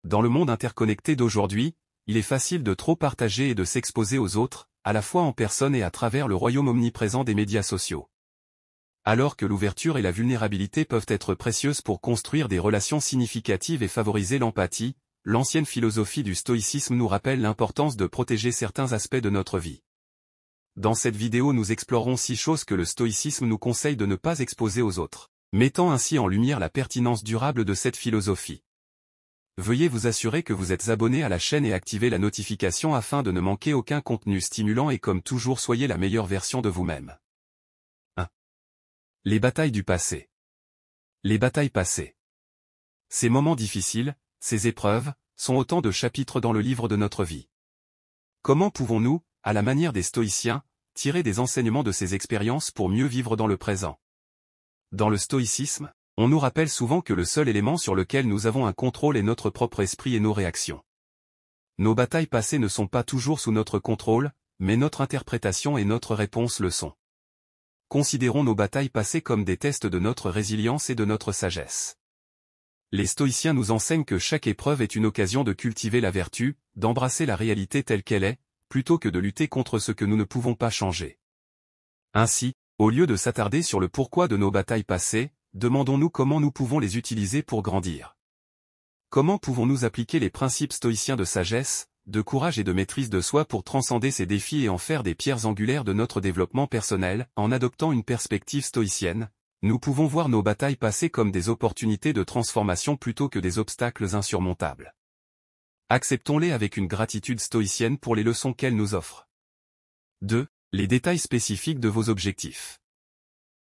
Dans le monde interconnecté d'aujourd'hui, il est facile de trop partager et de s'exposer aux autres, à la fois en personne et à travers le royaume omniprésent des médias sociaux. Alors que l'ouverture et la vulnérabilité peuvent être précieuses pour construire des relations significatives et favoriser l'empathie, l'ancienne philosophie du stoïcisme nous rappelle l'importance de protéger certains aspects de notre vie. Dans cette vidéo nous explorerons 6 choses que le stoïcisme nous conseille de ne pas exposer aux autres, mettant ainsi en lumière la pertinence durable de cette philosophie. Veuillez vous assurer que vous êtes abonné à la chaîne et activer la notification afin de ne manquer aucun contenu stimulant et comme toujours soyez la meilleure version de vous-même. 1. Les batailles du passé. Les batailles passées. Ces moments difficiles, ces épreuves, sont autant de chapitres dans le livre de notre vie. Comment pouvons-nous, à la manière des stoïciens, tirer des enseignements de ces expériences pour mieux vivre dans le présent? Dans le stoïcisme, on nous rappelle souvent que le seul élément sur lequel nous avons un contrôle est notre propre esprit et nos réactions. Nos batailles passées ne sont pas toujours sous notre contrôle, mais notre interprétation et notre réponse le sont. Considérons nos batailles passées comme des tests de notre résilience et de notre sagesse. Les stoïciens nous enseignent que chaque épreuve est une occasion de cultiver la vertu, d'embrasser la réalité telle qu'elle est, plutôt que de lutter contre ce que nous ne pouvons pas changer. Ainsi, au lieu de s'attarder sur le pourquoi de nos batailles passées, demandons-nous comment nous pouvons les utiliser pour grandir. Comment pouvons-nous appliquer les principes stoïciens de sagesse, de courage et de maîtrise de soi pour transcender ces défis et en faire des pierres angulaires de notre développement personnel? En adoptant une perspective stoïcienne, nous pouvons voir nos batailles passées comme des opportunités de transformation plutôt que des obstacles insurmontables. Acceptons-les avec une gratitude stoïcienne pour les leçons qu'elles nous offrent. 2. Les détails spécifiques de vos objectifs.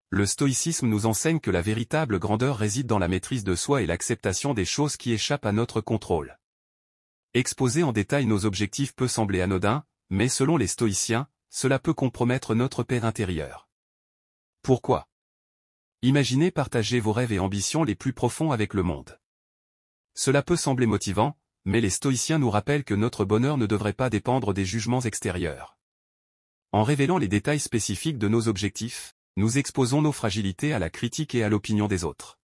Le stoïcisme nous enseigne que la véritable grandeur réside dans la maîtrise de soi et l'acceptation des choses qui échappent à notre contrôle. Exposer en détail nos objectifs peut sembler anodin, mais selon les stoïciens, cela peut compromettre notre paix intérieure. Pourquoi? Imaginez partager vos rêves et ambitions les plus profonds avec le monde. Cela peut sembler motivant, mais les stoïciens nous rappellent que notre bonheur ne devrait pas dépendre des jugements extérieurs. En révélant les détails spécifiques de nos objectifs, nous exposons nos fragilités à la critique et à l'opinion des autres.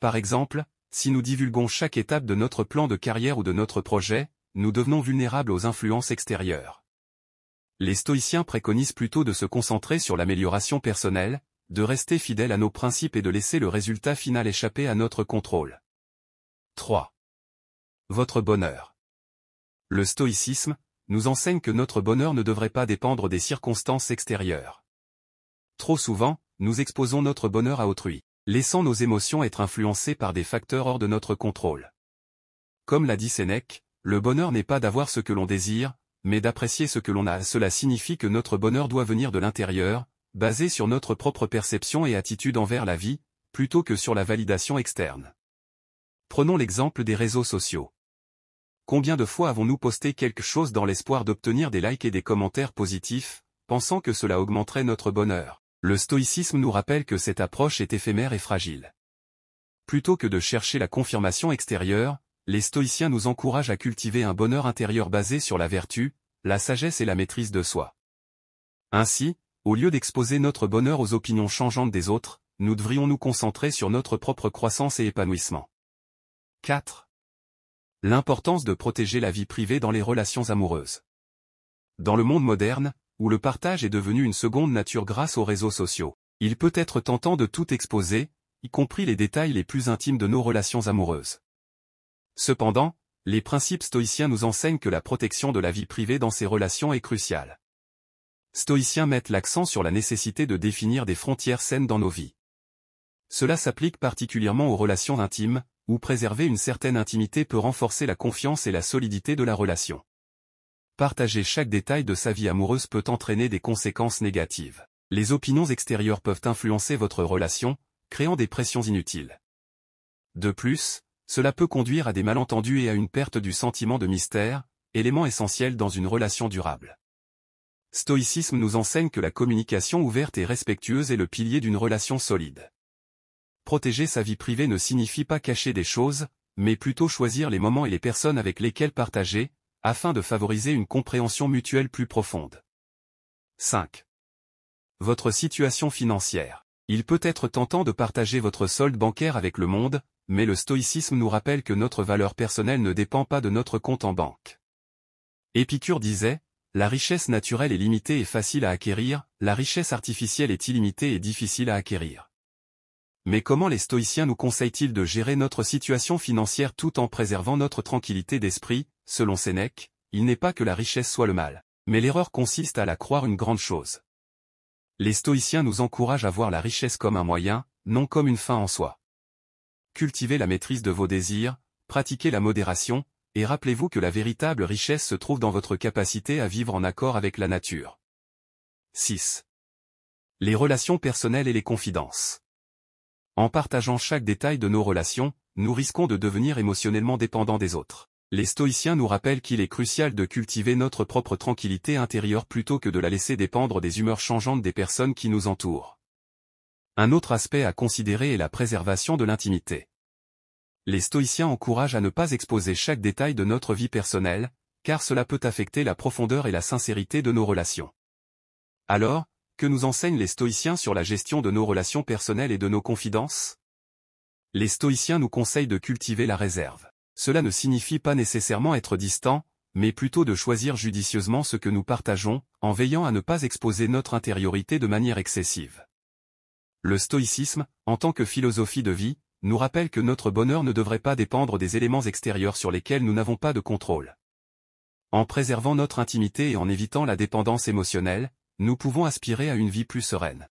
Par exemple, si nous divulguons chaque étape de notre plan de carrière ou de notre projet, nous devenons vulnérables aux influences extérieures. Les stoïciens préconisent plutôt de se concentrer sur l'amélioration personnelle, de rester fidèles à nos principes et de laisser le résultat final échapper à notre contrôle. 3. Votre bonheur. Le stoïcisme nous enseigne que notre bonheur ne devrait pas dépendre des circonstances extérieures. Trop souvent, nous exposons notre bonheur à autrui, laissant nos émotions être influencées par des facteurs hors de notre contrôle. Comme l'a dit Sénèque, le bonheur n'est pas d'avoir ce que l'on désire, mais d'apprécier ce que l'on a. Cela signifie que notre bonheur doit venir de l'intérieur, basé sur notre propre perception et attitude envers la vie, plutôt que sur la validation externe. Prenons l'exemple des réseaux sociaux. Combien de fois avons-nous posté quelque chose dans l'espoir d'obtenir des likes et des commentaires positifs, pensant que cela augmenterait notre bonheur? Le stoïcisme nous rappelle que cette approche est éphémère et fragile. Plutôt que de chercher la confirmation extérieure, les stoïciens nous encouragent à cultiver un bonheur intérieur basé sur la vertu, la sagesse et la maîtrise de soi. Ainsi, au lieu d'exposer notre bonheur aux opinions changeantes des autres, nous devrions nous concentrer sur notre propre croissance et épanouissement. 4. L'importance de protéger la vie privée dans les relations amoureuses. Dans le monde moderne, où le partage est devenu une seconde nature grâce aux réseaux sociaux, il peut être tentant de tout exposer, y compris les détails les plus intimes de nos relations amoureuses. Cependant, les principes stoïciens nous enseignent que la protection de la vie privée dans ces relations est cruciale. Stoïciens mettent l'accent sur la nécessité de définir des frontières saines dans nos vies. Cela s'applique particulièrement aux relations intimes, où préserver une certaine intimité peut renforcer la confiance et la solidité de la relation. Partager chaque détail de sa vie amoureuse peut entraîner des conséquences négatives. Les opinions extérieures peuvent influencer votre relation, créant des pressions inutiles. De plus, cela peut conduire à des malentendus et à une perte du sentiment de mystère, élément essentiel dans une relation durable. Stoïcisme nous enseigne que la communication ouverte et respectueuse est le pilier d'une relation solide. Protéger sa vie privée ne signifie pas cacher des choses, mais plutôt choisir les moments et les personnes avec lesquelles partager, afin de favoriser une compréhension mutuelle plus profonde. 5. Votre situation financière. Il peut être tentant de partager votre solde bancaire avec le monde, mais le stoïcisme nous rappelle que notre valeur personnelle ne dépend pas de notre compte en banque. Épicure disait, « La richesse naturelle est limitée et facile à acquérir, la richesse artificielle est illimitée et difficile à acquérir. » Mais comment les stoïciens nous conseillent-ils de gérer notre situation financière tout en préservant notre tranquillité d'esprit? Selon Sénèque, il n'est pas que la richesse soit le mal, mais l'erreur consiste à la croire une grande chose. Les stoïciens nous encouragent à voir la richesse comme un moyen, non comme une fin en soi. Cultivez la maîtrise de vos désirs, pratiquez la modération, et rappelez-vous que la véritable richesse se trouve dans votre capacité à vivre en accord avec la nature. 6. Les relations personnelles et les confidences. En partageant chaque détail de nos relations, nous risquons de devenir émotionnellement dépendants des autres. Les stoïciens nous rappellent qu'il est crucial de cultiver notre propre tranquillité intérieure plutôt que de la laisser dépendre des humeurs changeantes des personnes qui nous entourent. Un autre aspect à considérer est la préservation de l'intimité. Les stoïciens encouragent à ne pas exposer chaque détail de notre vie personnelle, car cela peut affecter la profondeur et la sincérité de nos relations. Alors, que nous enseignent les stoïciens sur la gestion de nos relations personnelles et de nos confidences? Les stoïciens nous conseillent de cultiver la réserve. Cela ne signifie pas nécessairement être distant, mais plutôt de choisir judicieusement ce que nous partageons, en veillant à ne pas exposer notre intériorité de manière excessive. Le stoïcisme, en tant que philosophie de vie, nous rappelle que notre bonheur ne devrait pas dépendre des éléments extérieurs sur lesquels nous n'avons pas de contrôle. En préservant notre intimité et en évitant la dépendance émotionnelle, nous pouvons aspirer à une vie plus sereine.